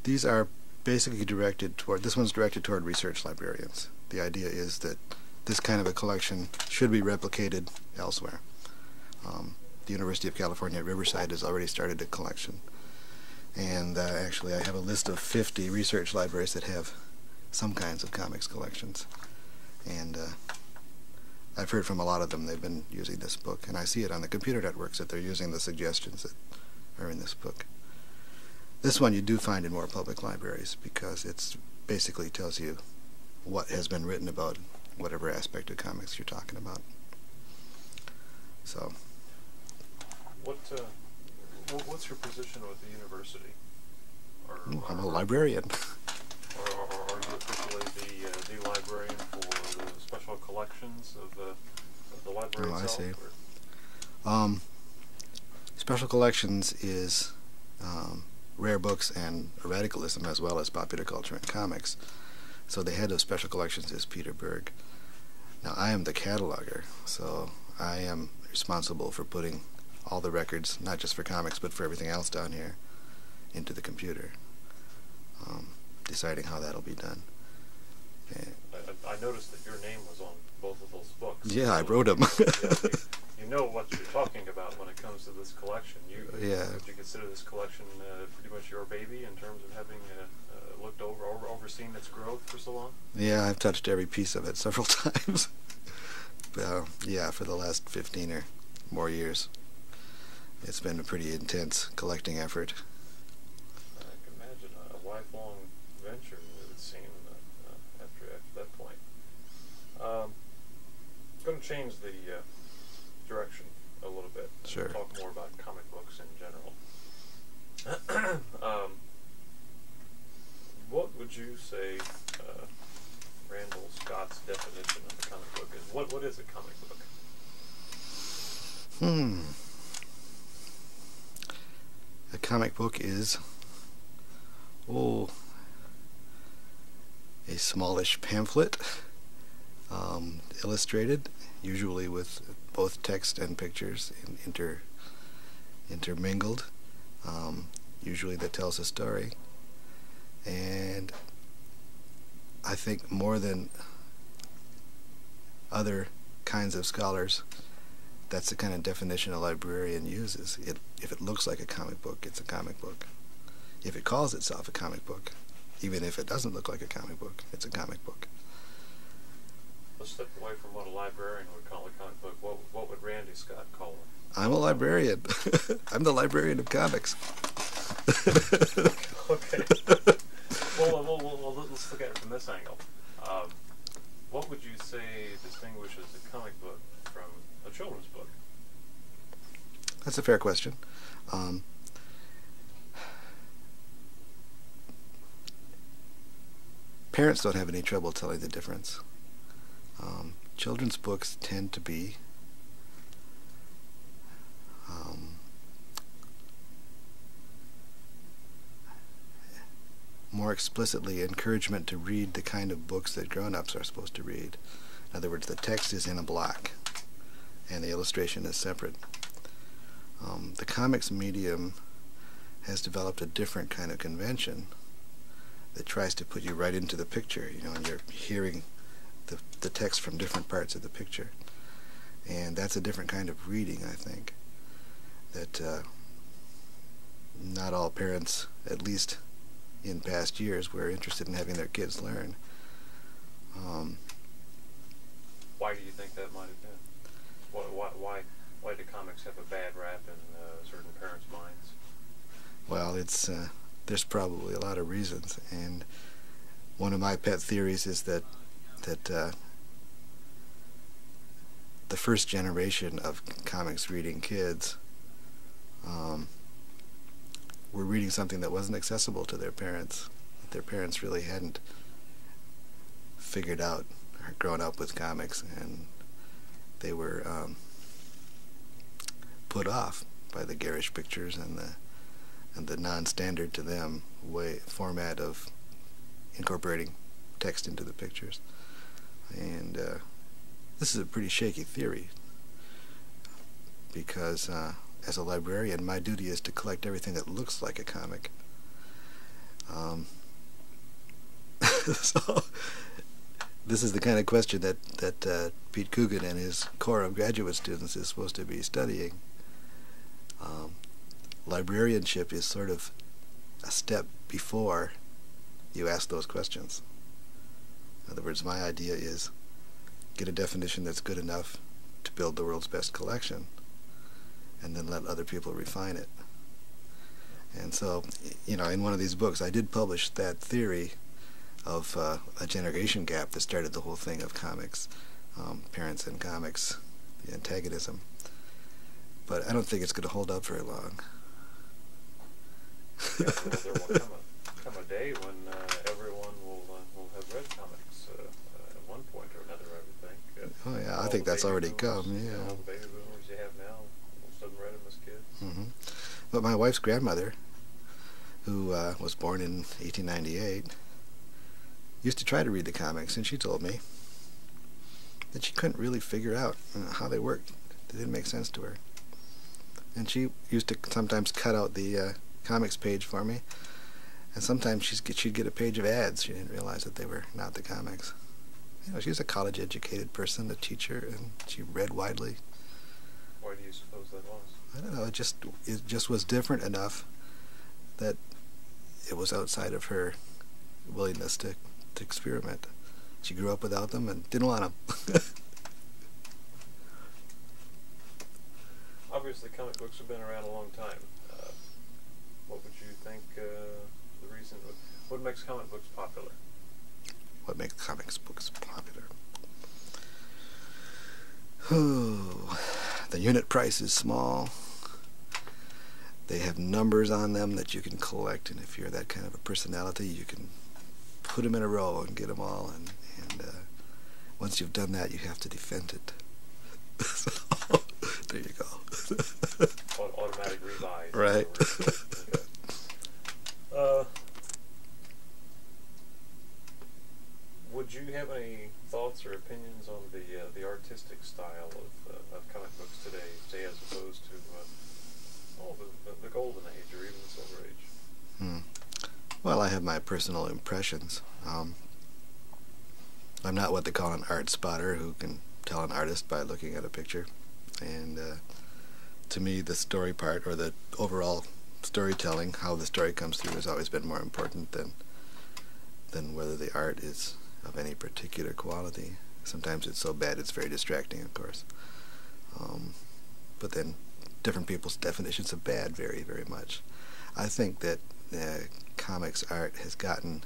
These are basically directed toward, this one's directed toward research librarians. The idea is that this kind of a collection should be replicated elsewhere. The University of California at Riverside has already started a collection. And actually I have a list of 50 research libraries that have some kinds of comics collections. And I've heard from a lot of them they've been using this book, and I see it on the computer networks that they're using the suggestions that are in this book. This one you do find in more public libraries because it basically tells you what has been written about whatever aspect of comics you're talking about. So, what's your position with the university? I'm a librarian. Or are you officially the librarian for the special collections of the library itself? I see. Special collections is rare books and radicalism as well as popular culture and comics. So the head of special collections is Peter Berg. Now I am the cataloger, so I am responsible for putting all the records, not just for comics but for everything else down here, into the computer, deciding how that'll be done. I noticed that your name was on both of those books. Yeah, I wrote them. You know what you're talking about when it comes to this collection. Would you consider this collection pretty much your baby in terms of having looked overseen its growth for so long? Yeah, I've touched every piece of it several times. Yeah, for the last 15 or more years. It's been a pretty intense collecting effort. I can imagine a lifelong venture, it would seem, after that point. I'm going to change the direction a little bit. Sure. Talk more about comic books in general. What would you say Randall Scott's definition of a comic book is? What is a comic book? A comic book is a smallish pamphlet, illustrated, usually with both text and pictures intermingled, usually that tells a story. And I think more than other kinds of scholars, that's the kind of definition a librarian uses. If it looks like a comic book, it's a comic book. If it calls itself a comic book, even if it doesn't look like a comic book, it's a comic book. Let's step away from what a librarian would call a comic book. What would Randy Scott call it? I'm a librarian. I'm the librarian of comics. Okay. Well, let's look at it from this angle. What would you say distinguishes a comic book from a children's book? That's a fair question. Parents don't have any trouble telling the difference. Children's books tend to be more explicitly encouragement to read the kind of books that grown-ups are supposed to read. In other words, the text is in a block and the illustration is separate. The comics medium has developed a different kind of convention that tries to put you right into the picture, and you're hearing the text from different parts of the picture. And that's a different kind of reading, I think, that not all parents, at least in past years, were interested in having their kids learn. Why do you think that might have been? Why do comics have a bad rap in certain parents' minds? Well, there's probably a lot of reasons, and one of my pet theories is that the first generation of comics reading kids were reading something that wasn't accessible to their parents, that their parents really hadn't figured out or grown up with comics, and they were put off by the garish pictures and the non-standard to them format of incorporating text into the pictures. And this is a pretty shaky theory, because as a librarian, my duty is to collect everything that looks like a comic. So this is the kind of question that Pete Coogan and his core of graduate students is supposed to be studying. Librarianship is sort of a step before you ask those questions. In other words, my idea is get a definition that's good enough to build the world's best collection, and then let other people refine it. And so, you know, in one of these books, I did publish that theory of a generation gap that started the whole thing of comics, parents and comics, the antagonism. But I don't think it's going to hold up very long. Yeah, there will come a day when everyone will have read comics at one point or another, I would think. Oh yeah, I think that's already come, yeah. All the baby boomers you have now, most of them read them as kids. Mm-hmm. But my wife's grandmother, who was born in 1898, used to try to read the comics, and she told me that she couldn't really figure out how they worked. They didn't make sense to her. And she used to sometimes cut out the comics page for me, and sometimes she'd get a page of ads. She didn't realize that they were not the comics. You know, she was a college-educated person, a teacher, and she read widely. Why do you suppose that was? I don't know. It just was different enough that it was outside of her willingness to experiment. She grew up without them and didn't want them. Obviously, comic books have been around a long time. What would you think the reason? What makes comic books popular? What makes comics books popular? Oh, the unit price is small. They have numbers on them that you can collect, and if you're that kind of a personality, you can put them in a row and get them all, and once you've done that, you have to defend it. So, there you go. Automatic revise. Right. Okay. Would you have any thoughts or opinions on the artistic style of comic books today, say as opposed to the golden age or even the silver age? Well, I have my personal impressions. I'm not what they call an art spotter who can tell an artist by looking at a picture. And to me, the story part, or the overall storytelling, how the story comes through, has always been more important than whether the art is of any particular quality. Sometimes it's so bad it's very distracting, of course. But then different people's definitions of bad vary very much. I think that comics art has gotten,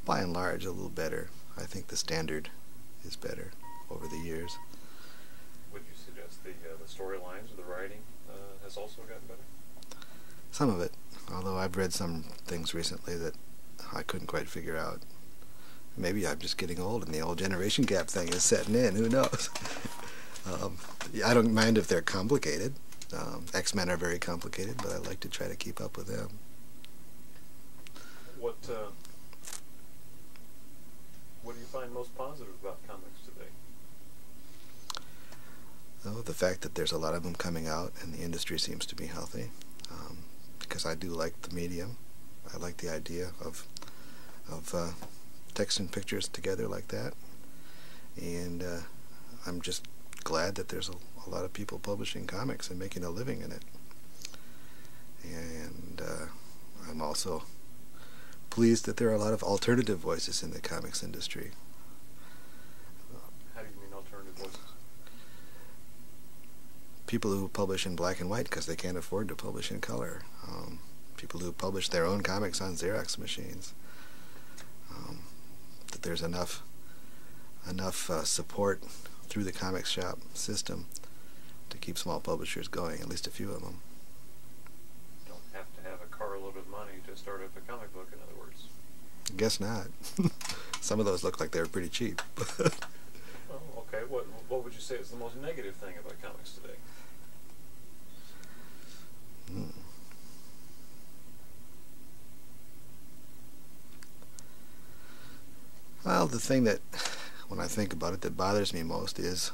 by and large, a little better. I think the standard is better over the years. Would you suggest the storylines or the writing has also gotten better? Some of it, although I've read some things recently that I couldn't quite figure out. Maybe I'm just getting old and the old generation gap thing is setting in, who knows? I don't mind if they're complicated. X-Men are very complicated, but I like to try to keep up with them. What do you find most positive about comics today? Oh, the fact that there's a lot of them coming out and the industry seems to be healthy. Because I do like the medium. I like the idea of text and pictures together like that. And I'm just glad that there's a lot of people publishing comics and making a living in it. And I'm also pleased that there are a lot of alternative voices in the comics industry. How do you mean alternative voices? People who publish in black and white because they can't afford to publish in color. People who publish their own comics on Xerox machines. That there's enough support through the comics shop system to keep small publishers going, at least a few of them. You don't have to have a carload of money to start up a comic book, in other words. I guess not. Some of those look like they were pretty cheap. Well, okay. What would you say is the most negative thing about comics today? Well, the thing that, when I think about it, that bothers me most is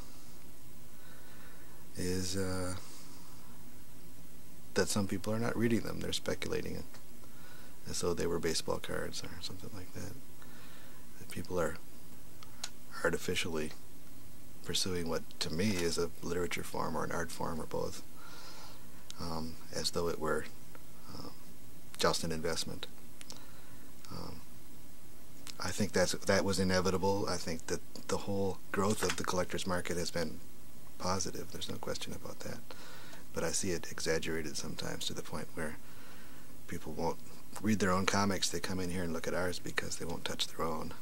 that some people are not reading them. They're speculating as though they were baseball cards or something like that. That people are artificially pursuing what to me is a literature form or an art form or both, as though it were just an investment. I think that was inevitable. I think that the whole growth of the collector's market has been positive. There's no question about that. But I see it exaggerated sometimes to the point where people won't read their own comics. They come in here and look at ours because they won't touch their own.